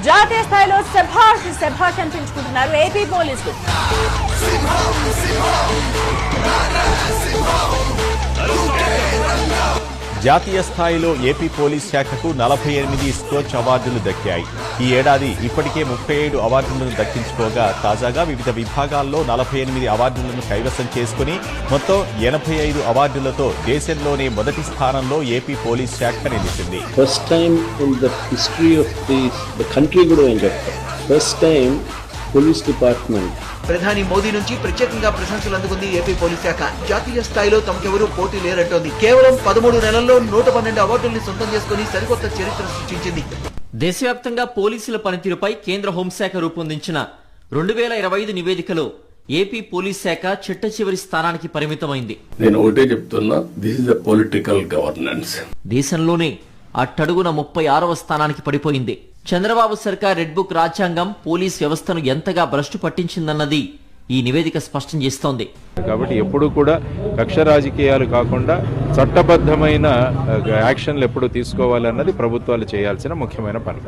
జాతీయ స్థాయిలో శభాష్ అనిపించుకుంటున్నారు ఏపీ పోలీసులు. జాతీయ స్థాయిలో ఏపీ పోలీస్ శాఖకు 48 స్కోచ్ అవార్డులు దక్కాయి. ఈ ఏడాది ఇప్పటికే 37 అవార్డులను దక్కించుకోగా తాజాగా వివిధ విభాగాల్లో 48 అవార్డులను కైవసం చేసుకుని మొత్తం 85 అవార్డులతో దేశంలోనే మొదటి స్థానంలో ఏపీ పోలీస్ శాఖ నిలిచింది. First time in the history of the country కూడా ఏం చెప్తారు, ఫస్ట్ టైం పోలీస్ డిపార్ట్మెంట్ ప్రధాని మోదీ నుంచి ప్రత్యేకంగా ప్రశంసలు అందుకుంది ఏపీ పోలీస్ శాఖ. జాతీయ స్థాయిలో తమకెవరూ పోటీ లేరంటోంది. కేవలం 13 నెలల్లో 112 అవార్డుల్ని సొంతం చేసుకుని సరికొత్త చరిత్ర సృష్టించింది. దేశవ్యాప్తంగా పోలీసుల పనితీరుపై కేంద్ర హోంశాఖ రూపొందించిన 2025 నివేదికలో ఏపీ పోలీస్ శాఖ చిట్ట చివరి స్థానానికి పరిమితమైంది. నేను ఒకటే చెప్తున్నా, this is the political governance. దేశంలోనే అట్టడుగున 36వ స్థానానికి పడిపోయింది. చంద్రబాబు సర్కార్ రెడ్ బుక్ రాజ్యాంగం పోలీస్ వ్యవస్థను ఎంతగా భ్రష్టు పట్టించిందన్నది ఈ నివేదిక స్పష్టం చేస్తోంది. కాబట్టి ఎప్పుడూ కూడా కక్ష రాజకీయాలు కాకుండా చట్టబద్ధమైన యాక్షన్లు ఎప్పుడు తీసుకోవాలన్నది ప్రభుత్వాలు చేయాల్సిన ముఖ్యమైన పని.